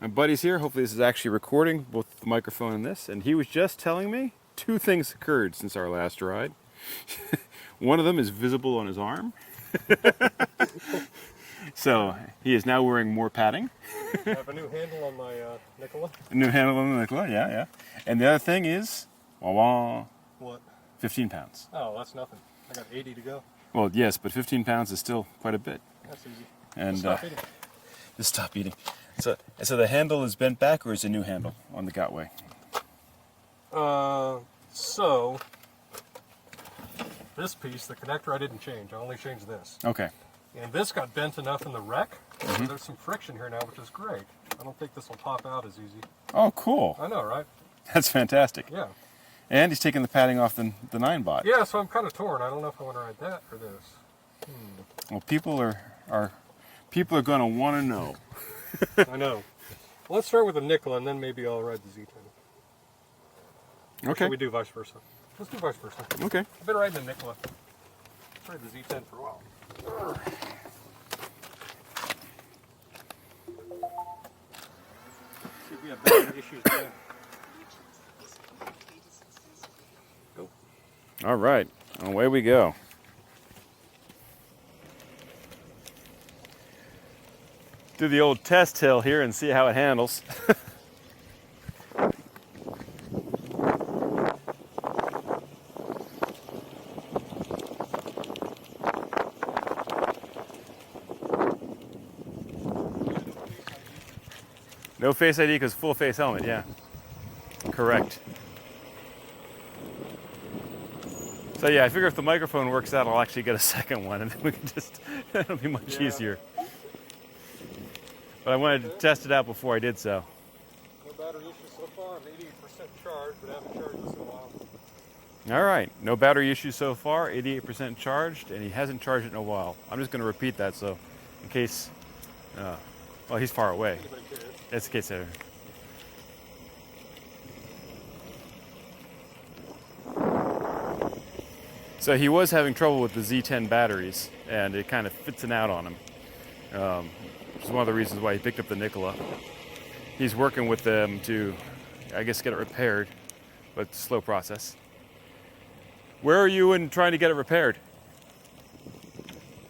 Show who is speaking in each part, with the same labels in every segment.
Speaker 1: My buddy's here. Hopefully this is actually recording, both the microphone and this. And he was just telling me two things occurred since our last ride. One of them is visible on his arm. So he is now wearing more padding.
Speaker 2: I have a new handle on my Nikola.
Speaker 1: A new handle on the Nikola, yeah. And the other thing is,
Speaker 2: What?
Speaker 1: 15 pounds.
Speaker 2: Oh, that's nothing. I got 80 to go.
Speaker 1: Well, yes, but 15 pounds is still quite a bit.
Speaker 2: That's easy.
Speaker 1: And
Speaker 2: Stop eating.
Speaker 1: just stop eating. So the handle is bent back, or is a new handle on the Gotway?
Speaker 2: So this piece, the connector, I didn't change. I only changed this.
Speaker 1: Okay.
Speaker 2: And this got bent enough in the wreck. So there's some friction here now, which is great. I don't think this will pop out as easy.
Speaker 1: Oh, cool.
Speaker 2: I know, right?
Speaker 1: That's fantastic.
Speaker 2: Yeah.
Speaker 1: And he's taking the padding off the 9-bot.
Speaker 2: Yeah, so I'm kind of torn. I don't know if I want to ride that or this.
Speaker 1: Well, people are going to want to know.
Speaker 2: I know. Let's start with the Nikola, and then maybe I'll ride the Z10. Or
Speaker 1: Okay.
Speaker 2: should we do vice versa? Let's do vice versa.
Speaker 1: Okay.
Speaker 2: I've been riding the Nikola. I've ridden the Z10 for a while. See if we have battery issues there. Go.
Speaker 1: All right. Away we go. Do the old test hill here and see how it handles. No face ID because full face helmet, yeah. Correct. So yeah, I figure if the microphone works out, I'll actually get a second one and then we can just, it'll be much easier. But I wanted to test it out before I did so.
Speaker 2: No battery issues so far. I'm 88% charged, but I haven't charged this in a while.
Speaker 1: All right, no battery issues so far, 88% charged, and he hasn't charged it in a while. I'm just going to repeat that so in case, well, he's far away.
Speaker 2: Anybody cares?
Speaker 1: That's the case. So he was having trouble with the Z10 batteries, and it kind of fitting out on him. Which is one of the reasons why he picked up the Nikola. He's working with them to, I guess, get it repaired, but it's a slow process. Where are you in trying to get it repaired?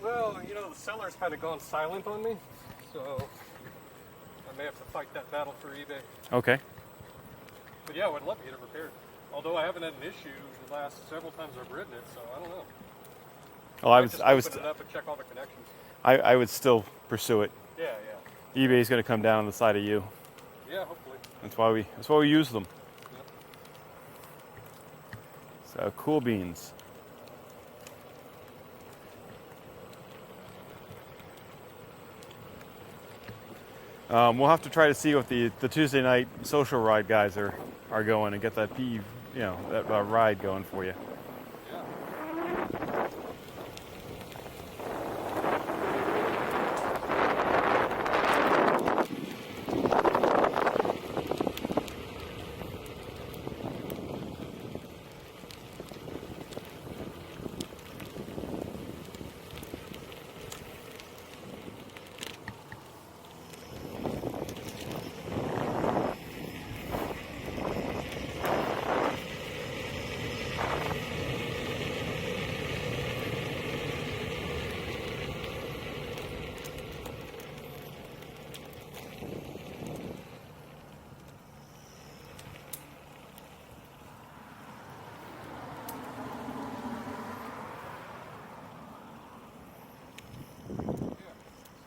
Speaker 2: Well, you know, the seller's kind of gone silent on me, so I may have to fight that battle through eBay.
Speaker 1: Okay.
Speaker 2: But yeah, I would love to get it repaired. Although I haven't had an issue the last several times I've ridden it, so I don't know.
Speaker 1: Well, I was
Speaker 2: open it up and check all the connections.
Speaker 1: I would still pursue it.
Speaker 2: Yeah.
Speaker 1: eBay's going to come down on the side of you.
Speaker 2: Yeah, hopefully.
Speaker 1: That's why we use them.
Speaker 2: Yep.
Speaker 1: So cool beans. We'll have to try to see what the Tuesday night social ride guys are going and get that that ride going for you.
Speaker 2: Yeah.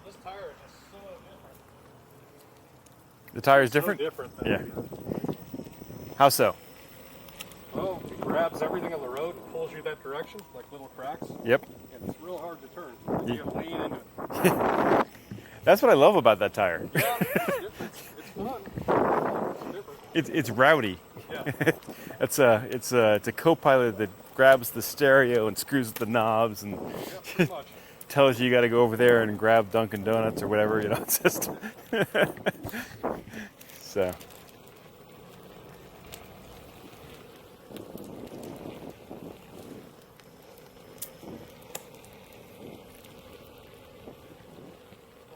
Speaker 2: This tire is just so different.
Speaker 1: The tire is different?
Speaker 2: So different than
Speaker 1: Yeah. How so?
Speaker 2: Oh, it grabs everything on the road and pulls you that direction, like little cracks.
Speaker 1: Yep.
Speaker 2: And it's real hard to turn. You gotta lean into it.
Speaker 1: That's what I love about that tire.
Speaker 2: Yeah, it's different. It's fun. It's different.
Speaker 1: It's rowdy.
Speaker 2: Yeah.
Speaker 1: It's a co-pilot that grabs the stereo and screws with the knobs and
Speaker 2: Yeah, pretty much.
Speaker 1: tells you got to go over there and grab Dunkin' Donuts or whatever. It's just so.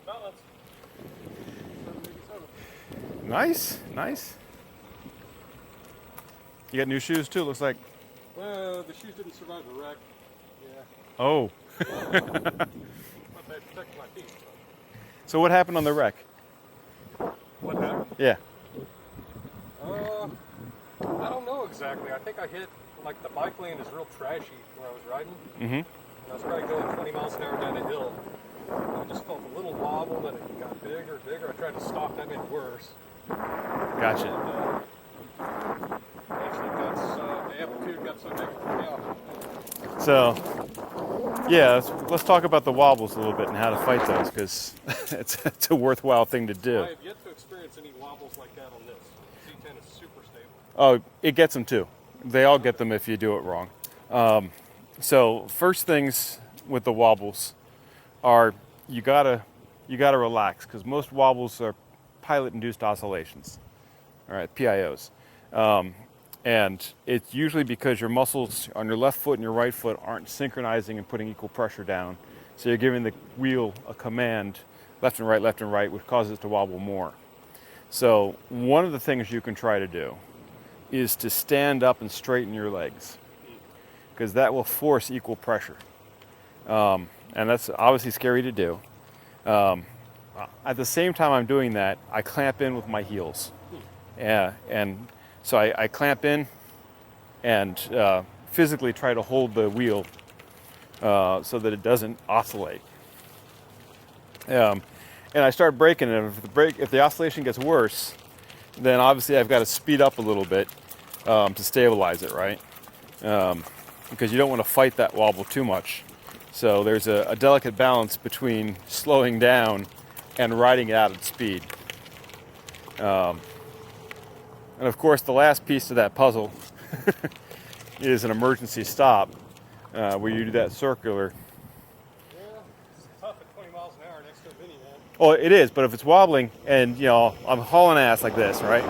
Speaker 2: Balance.
Speaker 1: Nice, nice. You got new shoes too, it looks like.
Speaker 2: Well, the shoes didn't survive the wreck. Yeah.
Speaker 1: Oh.
Speaker 2: But they protect my feet.
Speaker 1: So what happened on the wreck?
Speaker 2: What happened?
Speaker 1: Yeah.
Speaker 2: I don't know exactly. I think I hit, like, the bike lane is real trashy where I was riding.
Speaker 1: Mm-hmm.
Speaker 2: And I was probably going 20 miles an hour down a hill. And I just felt a little wobble, and it got bigger and bigger. I tried to stop, that made it worse.
Speaker 1: Gotcha.
Speaker 2: And, actually the amplitude got so big. Yeah.
Speaker 1: So, yeah, let's talk about the wobbles a little bit and how to fight those, because it's a worthwhile thing to do.
Speaker 2: I have yet to experience any wobbles like that on this. Z10 is super stable.
Speaker 1: Oh, it gets them too. They all get them if you do it wrong. So first things with the wobbles are you gotta relax, because most wobbles are pilot-induced oscillations. All right, PIOs. And it's usually because your muscles on your left foot and your right foot aren't synchronizing and putting equal pressure down. So you're giving the wheel a command, left and right, which causes it to wobble more. So one of the things you can try to do is to stand up and straighten your legs, because that will force equal pressure. And that's obviously scary to do. At the same time I'm doing that, I clamp in with my heels. And so I clamp in and physically try to hold the wheel so that it doesn't oscillate. And I start braking, and if the oscillation gets worse, then obviously I've got to speed up a little bit to stabilize it, right? Because you don't want to fight that wobble too much. So there's a delicate balance between slowing down and riding it out at speed. And of course, the last piece to that puzzle is an emergency stop, where you do that circular.
Speaker 2: Yeah, it's tough at 20 miles an hour next to a minivan.
Speaker 1: Oh, it is, but if it's wobbling and, I'm hauling ass like this, right?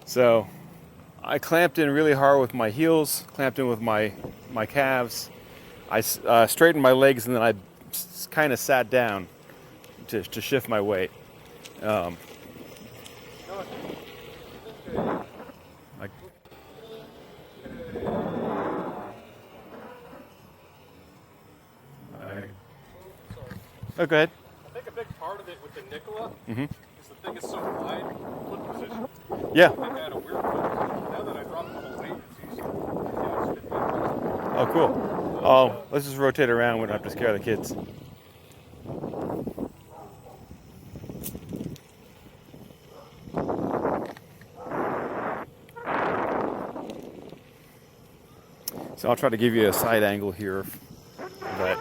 Speaker 1: So I clamped in really hard with my heels, clamped in with my calves. I straightened my legs, and then I kind of sat down to shift my weight. I- Oh, go ahead.
Speaker 2: I think a big part of it with the Nikola is the thing is so wide, foot position.
Speaker 1: Yeah.
Speaker 2: It had a weird foot position. Now that I dropped the whole weight, it's easier. Yeah, it's 50 pounds.
Speaker 1: Oh, cool. Oh, let's just rotate around. We don't have to scare the kids. So I'll try to give you a side angle here of that.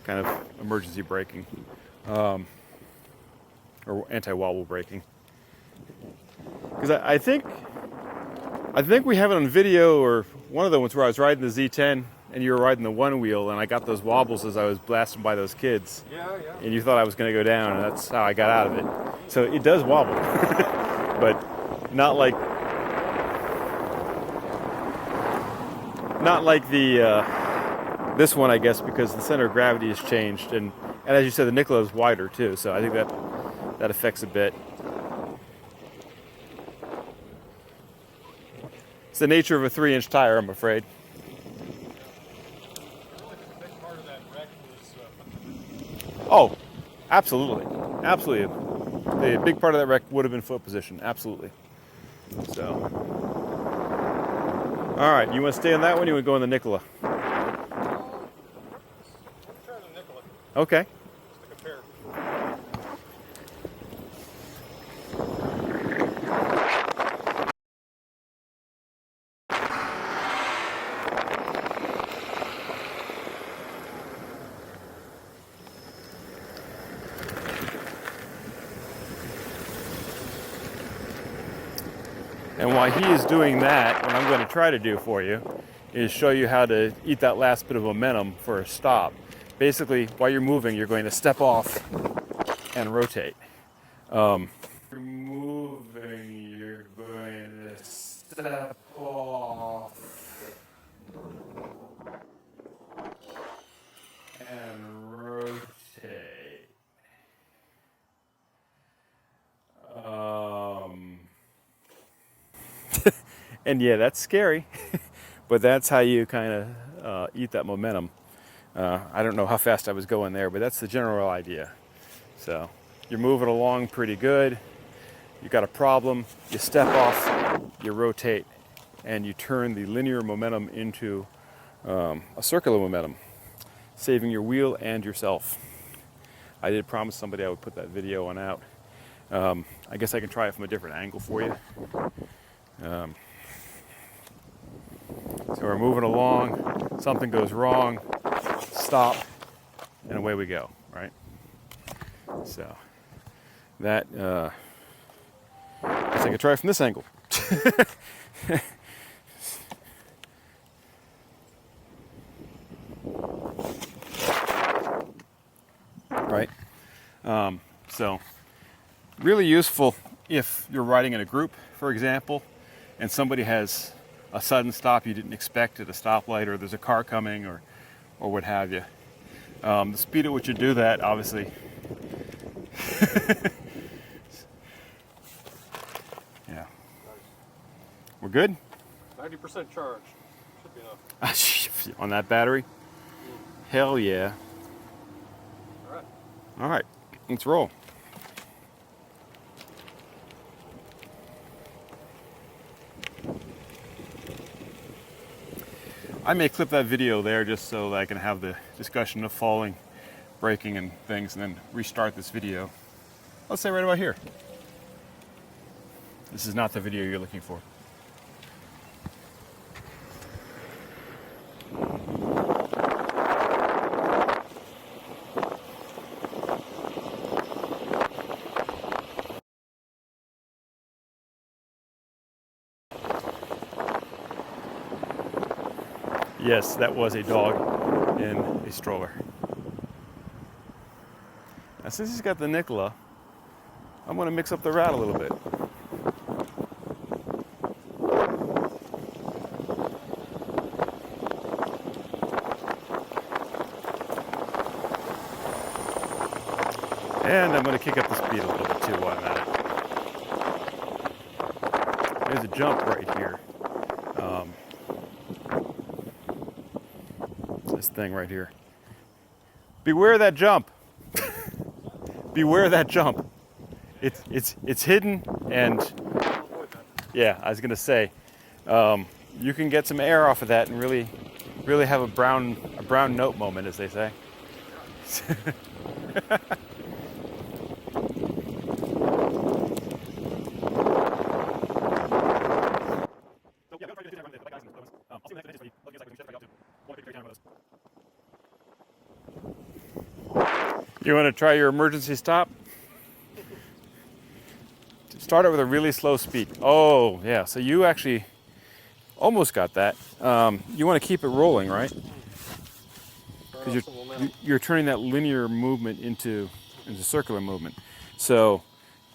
Speaker 1: Kind of emergency braking, or anti-wobble braking. Because I think we have it on video, or one of the ones where I was riding the Z10 and you were riding the one wheel, and I got those wobbles as I was blasting by those kids.
Speaker 2: Yeah.
Speaker 1: And you thought I was going to go down, and that's how I got out of it. So it does wobble, but not like the this one, I guess, because the center of gravity has changed, and as you said, the Nikola is wider too. So I think that affects a bit. It's the nature of a 3-inch tire, I'm afraid.
Speaker 2: A big part of that wreck was
Speaker 1: Oh, absolutely. Absolutely. The big part of that wreck would have been foot position. Absolutely. So, all right, you want to stay on that one, or you want to go on the Nikola?
Speaker 2: try the Nikola
Speaker 1: Okay.
Speaker 2: just to compare.
Speaker 1: And while he is doing that, what I'm going to try to do for you is show you how to eat that last bit of momentum for a stop. Basically, while you're moving, you're going to step off and rotate. You're moving, you're going to step off and rotate. And yeah, that's scary, but that's how you kind of eat that momentum. I don't know how fast I was going there, but that's the general idea. So you're moving along pretty good. You got a problem, you step off, you rotate, and you turn the linear momentum into a circular momentum, saving your wheel and yourself. I did promise somebody I would put that video on out. I guess I can try it from a different angle for you. So we're moving along, something goes wrong, stop, and away we go, right? So that, I guess I could try it from this angle. Right? So really useful if you're riding in a group, for example, and somebody has a sudden stop you didn't expect at a stoplight, or there's a car coming, or what have you. The speed at which you do that, obviously. Yeah. We're good?
Speaker 2: 90% charge. Should be enough.
Speaker 1: On that battery? Hell yeah.
Speaker 2: All right.
Speaker 1: All right, let's roll. I may clip that video there just so that I can have the discussion of falling, braking, and things, and then restart this video. Let's say right about here. This is not the video you're looking for. Yes, that was a dog in a stroller. Now, since he's got the Nikola, I'm going to mix up the route a little bit. And I'm going to kick up the speed a little bit too while I'm at it. There's a jump right here. This thing right here. Beware that jump. Beware that jump. It's hidden, and yeah, I was gonna say, you can get some air off of that and really have a brown note moment, as they say. You want to try your emergency stop? Start it with a really slow speed. Oh, yeah. So you actually almost got that. You want to keep it rolling, right? Because you're turning that linear movement into circular movement. So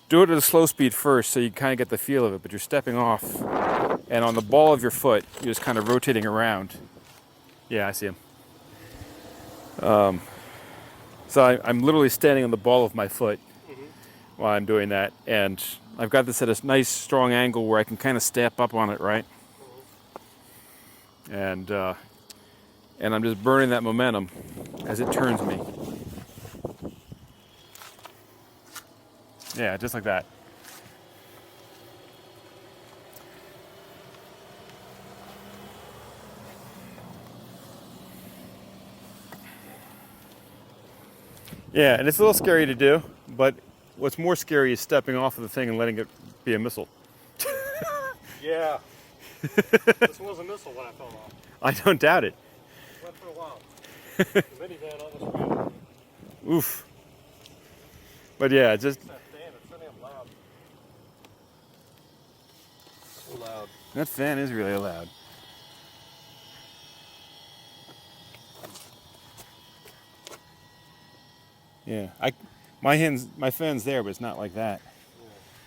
Speaker 1: do it at a slow speed first, so you kind of get the feel of it. But you're stepping off, and on the ball of your foot, you're just kind of rotating around. Yeah, I see him. So I'm literally standing on the ball of my foot while I'm doing that, and I've got this at a nice strong angle where I can kind of step up on it, right? And I'm just burning that momentum as it turns me. Yeah, just like that. Yeah, and it's a little scary to do, but what's more scary is stepping off of the thing and letting it be a missile.
Speaker 2: Yeah. This was a missile when I fell off.
Speaker 1: I don't doubt it.
Speaker 2: Went for a while. The minivan almost ran.
Speaker 1: Oof. But yeah, just...
Speaker 2: That fan, it's so damn loud.
Speaker 1: That fan is really loud. Yeah, my fan's there, but it's not like that.
Speaker 2: Yeah.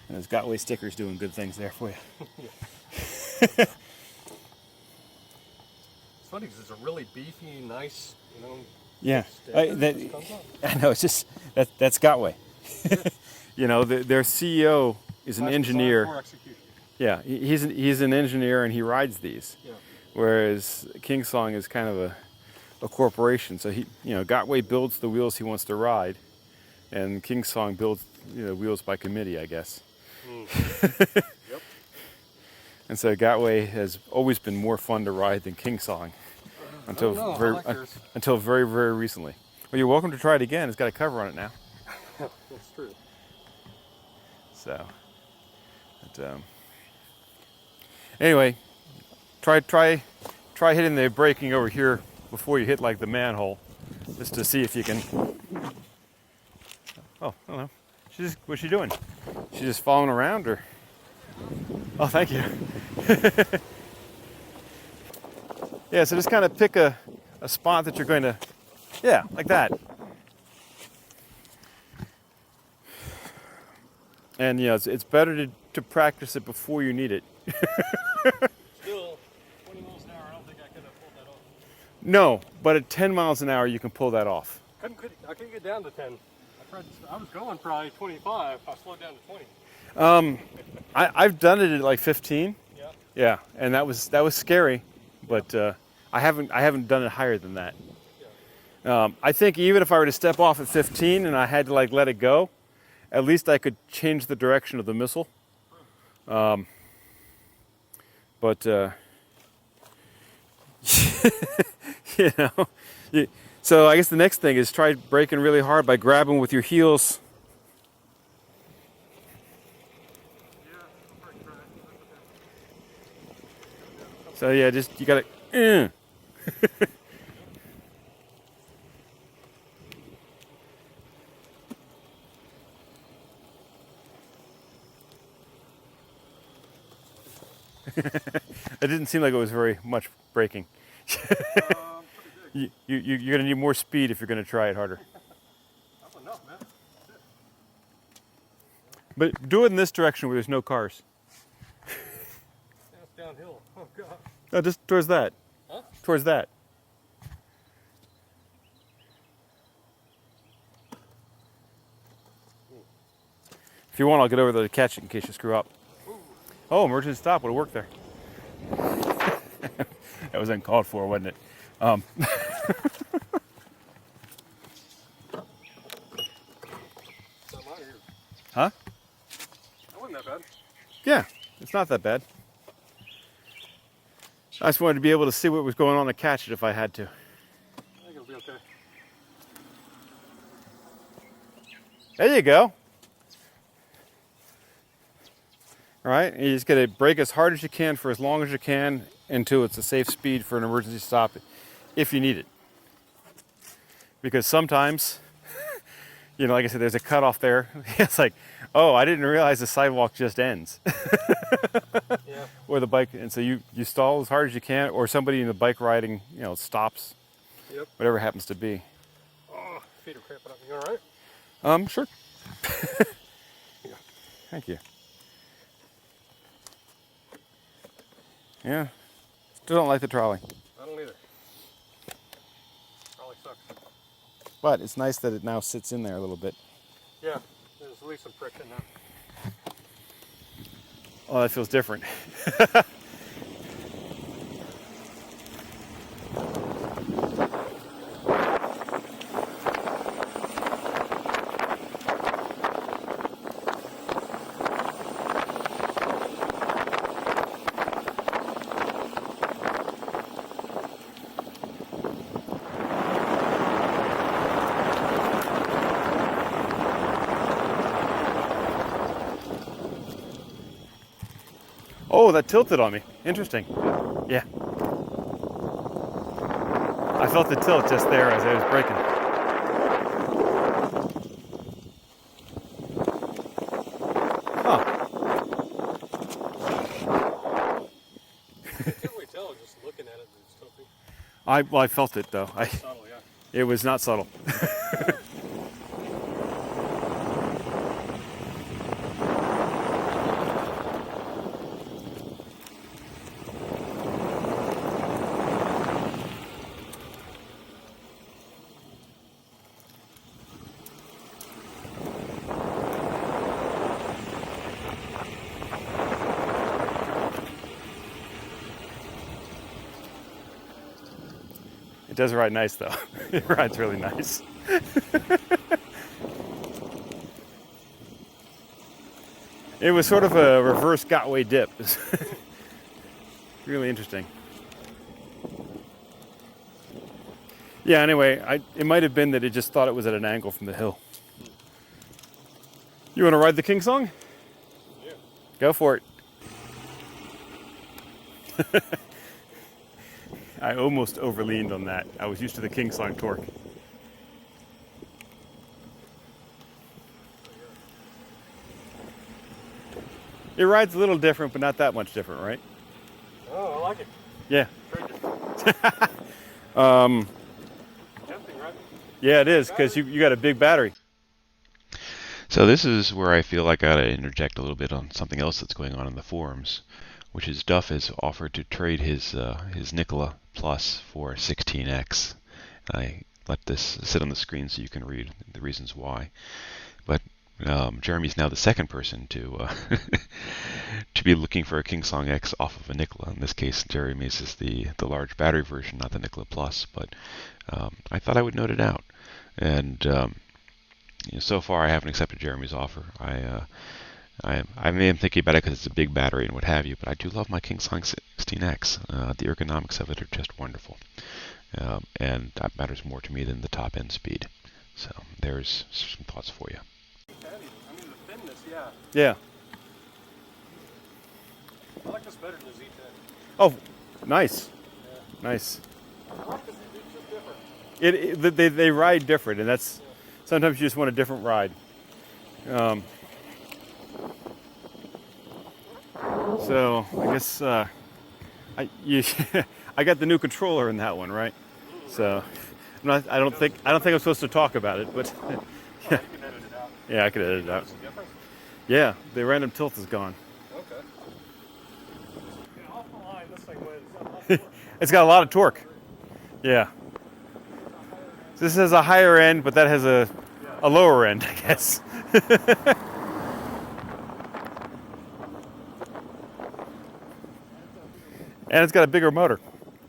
Speaker 1: And there's Gotway stickers doing good things there for you.
Speaker 2: It's funny because it's a really beefy, nice,
Speaker 1: Yeah,
Speaker 2: sticker that just comes up.
Speaker 1: I know. It's just that's Gotway. Their CEO is an
Speaker 2: Classic
Speaker 1: engineer.
Speaker 2: design for execution.
Speaker 1: Yeah, he's an engineer and he rides these.
Speaker 2: Yeah.
Speaker 1: Whereas Kingsong is kind of a corporation. So Gotway builds the wheels he wants to ride, and Kingsong builds wheels by committee, I guess.
Speaker 2: Yep.
Speaker 1: And so Gotway has always been more fun to ride than Kingsong until until very, very recently. Well, you're welcome to try it again. It's got a cover on it now.
Speaker 2: That's true.
Speaker 1: So, anyway, try hitting the braking over here before you hit like the manhole, just to see if you can. Oh, I don't know. What's she doing? She's just following around, or? Oh, thank you. Yeah, so just kind of pick a spot that you're going to, yeah, like that. And it's better to practice it before you need it.
Speaker 2: Still, 20 miles an hour, I don't think I could have pulled that off.
Speaker 1: No, but at 10 miles an hour, you can pull that off.
Speaker 2: I couldn't get down to 10. I was going probably 25. I slowed down to 20.
Speaker 1: I've done it at like 15.
Speaker 2: Yeah.
Speaker 1: Yeah, and that was scary, but I haven't done it higher than that.
Speaker 2: Yeah.
Speaker 1: I think even if I were to step off at 15 and I had to like let it go, at least I could change the direction of the missile. So I guess the next thing is try braking really hard by grabbing with your heels. So yeah, just you gotta. It didn't seem like it was very much braking. You're going to need more speed if you're going to try it harder.
Speaker 2: That's enough, man.
Speaker 1: But do it in this direction where there's no cars.
Speaker 2: That's downhill. Oh, God.
Speaker 1: No, just towards that.
Speaker 2: Huh?
Speaker 1: Towards that. If you want, I'll get over there to catch it in case you screw up. Oh, emergency stop would have worked there. That was uncalled for, wasn't it? Huh?
Speaker 2: That wasn't that bad.
Speaker 1: Yeah, it's not that bad. I just wanted to be able to see what was going on to catch it if I had to.
Speaker 2: I think it'll be okay.
Speaker 1: There you go. All right, and you just got to brake as hard as you can for as long as you can until it's a safe speed for an emergency stop if you need it. Because sometimes, like I said, there's a cutoff there. It's like, oh, I didn't realize the sidewalk just ends.
Speaker 2: Yeah.
Speaker 1: Or the bike, and so you stall as hard as you can, or somebody in the bike riding, stops.
Speaker 2: Yep.
Speaker 1: Whatever happens to be.
Speaker 2: Oh, feet are cramping up. You all right?
Speaker 1: Sure.
Speaker 2: Yeah.
Speaker 1: Thank you. Yeah. Still don't like the trolley.
Speaker 2: I don't either. Probably sucks.
Speaker 1: But it's nice that it now sits in there a little bit.
Speaker 2: Yeah, there's at least some friction now.
Speaker 1: Oh, that feels different. Oh, that tilted on me. Interesting. Yeah. I felt the tilt just there as I was braking. Huh. I felt it though.
Speaker 2: Subtle, yeah.
Speaker 1: It was not subtle. It does ride nice though. It rides really nice. It was sort of a reverse Gotway dip. Really interesting. Yeah, anyway, it might have been that it just thought it was at an angle from the hill. You want to ride the King Song?
Speaker 2: Yeah.
Speaker 1: Go for it. I almost overleaned on that. I was used to the King Song torque. It rides a little different, but not that much different, right?
Speaker 2: Oh, I like it.
Speaker 1: Yeah.
Speaker 2: Tempting, right?
Speaker 1: Yeah, it is, because you got a big battery.
Speaker 3: So this is where I feel like I gotta interject a little bit on something else that's going on in the forums, which is Duff has offered to trade his Nikola Plus for 16x. I let this sit on the screen so you can read the reasons why. But Jeremy's now the second person to to be looking for a King Song X off of a Nikola. In this case, Jeremy's is the large battery version, not the Nikola Plus. But I thought I would note it out. And so far, I haven't accepted Jeremy's offer. I am thinking about it because it's a big battery and what have you, but I do love my King Song 16x. The ergonomics of it are just wonderful. And that matters more to me than the top end speed. So there's some thoughts for you.
Speaker 2: I mean, the thinness, yeah.
Speaker 1: Yeah.
Speaker 2: I like this better than the Z10.
Speaker 1: Oh, nice.
Speaker 2: Yeah.
Speaker 1: Nice.
Speaker 2: I like this, it's just different.
Speaker 1: They ride different, and that's sometimes you just want a different ride. So I guess I got the new controller in that one, right? So I don't think I'm supposed to talk about it, but
Speaker 2: You can edit it out.
Speaker 1: yeah, I could edit it out.
Speaker 2: What's the difference?
Speaker 1: Yeah, the random tilt is gone.
Speaker 2: Okay. Yeah, off the line, this thing weighs
Speaker 1: It's got a lot of torque. Yeah. This has a higher end, but that has a lower end, I guess. And it's got a bigger motor,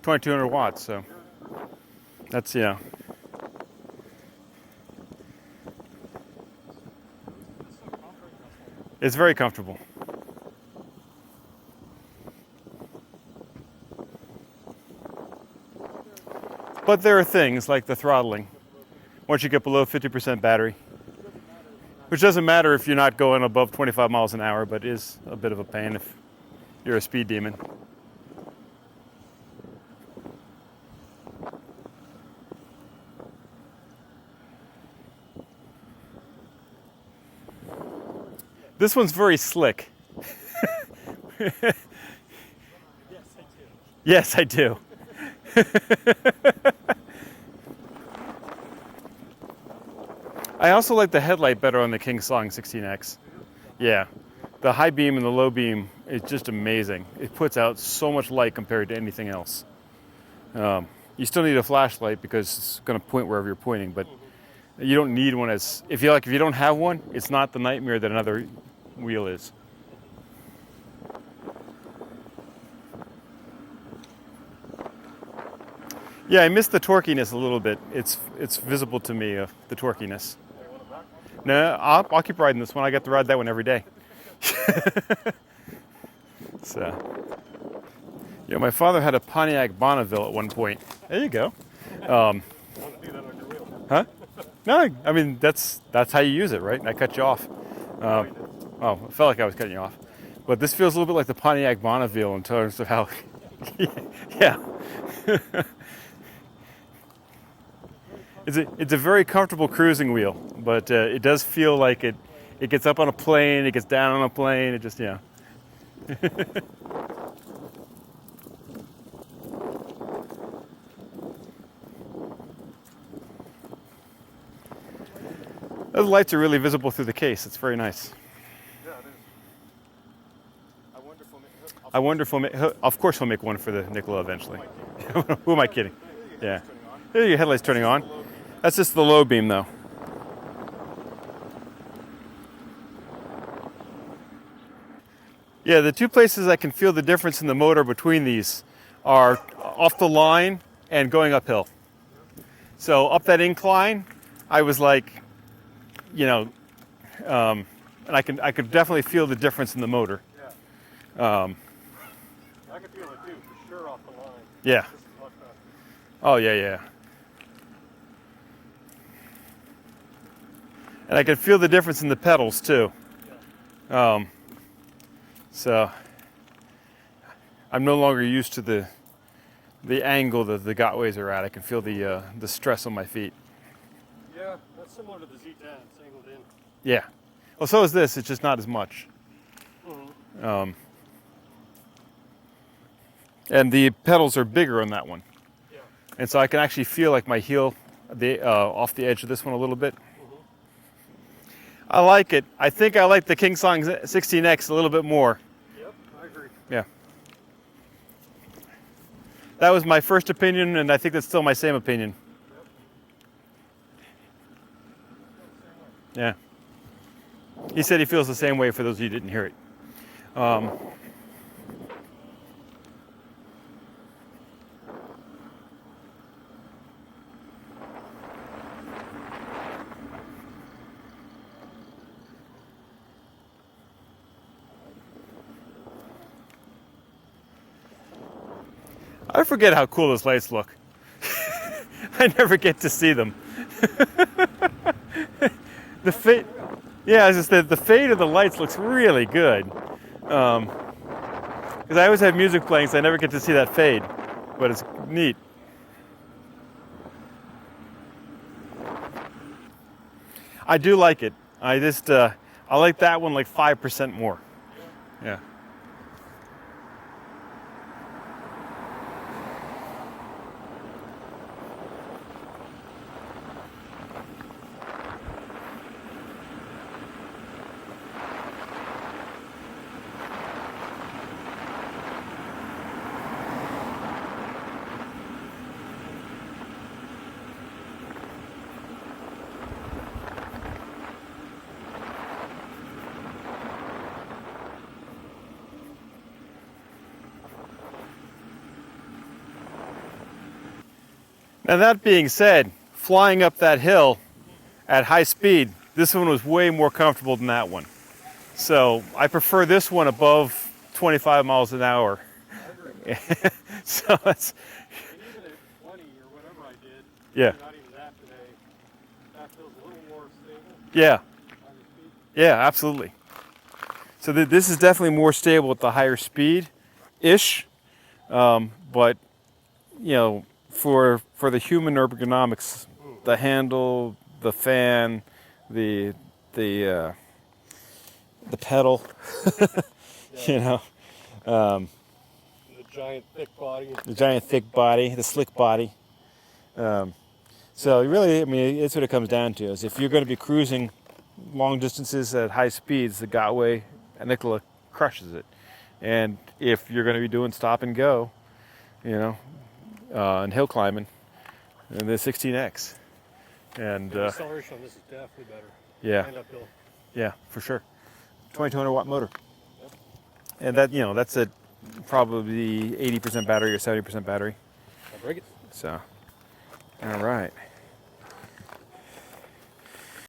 Speaker 1: 2200 watts, so that's, it's very comfortable. But there are things like the throttling. Once you get below 50% battery, which doesn't matter if you're not going above 25 miles an hour, but is a bit of a pain if you're a speed demon. This one's very slick. Yes, I do. I also like the headlight better on the King Song 16X. Yeah, the high beam and the low beam is just amazing. It puts out so much light compared to anything else. You still need a flashlight because it's going to point wherever you're pointing, but you don't need one as if you don't have one, it's not the nightmare that another wheel is. Yeah, I miss the torquiness a little bit. It's visible to me, the torquiness. No, I'll keep riding this one. I get to ride that one every day. So, yeah, my father had a Pontiac Bonneville at one point. There you go. Huh? No, I mean that's how you use it, right? I cut you off. Oh, I felt like I was cutting you off. But this feels a little bit like the Pontiac Bonneville in terms of how, yeah. It's a very comfortable cruising wheel, but it does feel like it gets up on a plane, it gets down on a plane, it just, yeah. Those lights are really visible through the case. It's very nice.
Speaker 2: Yeah, it is.
Speaker 1: I wonder if of course he'll make one for the Nikola eventually. Who am I kidding? Yeah. There your headlights turning on. That's just the low beam though. Yeah, the two places I can feel the difference in the motor between these are off the line and going uphill. So up that incline, I was like, and I could definitely feel the difference in the motor.
Speaker 2: Yeah. I can feel it too, for sure, off the line.
Speaker 1: Yeah.
Speaker 2: This is much better.
Speaker 1: Oh yeah. And I could feel the difference in the pedals too.
Speaker 2: Yeah.
Speaker 1: So I'm no longer used to the angle that the Gotways are at. I can feel the stress on my feet.
Speaker 2: Yeah, that's similar to the Z10. It's angled in.
Speaker 1: Yeah. Well, so is this. It's just not as much.
Speaker 2: Mm-hmm.
Speaker 1: And the pedals are bigger on that one.
Speaker 2: Yeah.
Speaker 1: And so I can actually feel like my heel off the edge of this one a little bit.
Speaker 2: Mm-hmm.
Speaker 1: I like it. I think I like the KS16x a little bit more.
Speaker 2: Yep, I agree.
Speaker 1: Yeah. That was my first opinion, and I think that's still my same opinion.
Speaker 2: Yep.
Speaker 1: Yeah. He said he feels the same way for those of you who didn't hear it. I forget how cool those lights look. I never get to see them. The fade, yeah, as I said, the fade of the lights looks really good. Because I always have music playing, so I never get to see that fade, but it's neat. I do like it. I like that one like 5% more. Yeah. Now that being said, flying up that hill at high speed, this one was way more comfortable than that one. So I prefer this one above 25 miles an hour. So it's,
Speaker 2: Even at 20 or whatever I did,
Speaker 1: yeah,
Speaker 2: not even that today, that feels a little more stable.
Speaker 1: yeah,
Speaker 2: On your feet.
Speaker 1: yeah, absolutely. So this is definitely more stable at the higher speed-ish, but for the human ergonomics, the handle, the fan, the pedal,
Speaker 2: The giant thick body.
Speaker 1: the giant thick body, the slick body. So really, I mean, it's what it comes down to. Is if you're going to be cruising long distances at high speeds, the Gotway Nikola crushes it. And if you're going to be doing stop and go, and hill climbing, and the 16X. And
Speaker 2: The acceleration on this is definitely better.
Speaker 1: yeah,
Speaker 2: And uphill.
Speaker 1: yeah, for sure. 2200 watt motor. And that, that's a probably 80% battery or 70% battery.
Speaker 2: I'll break it.
Speaker 1: So, all right.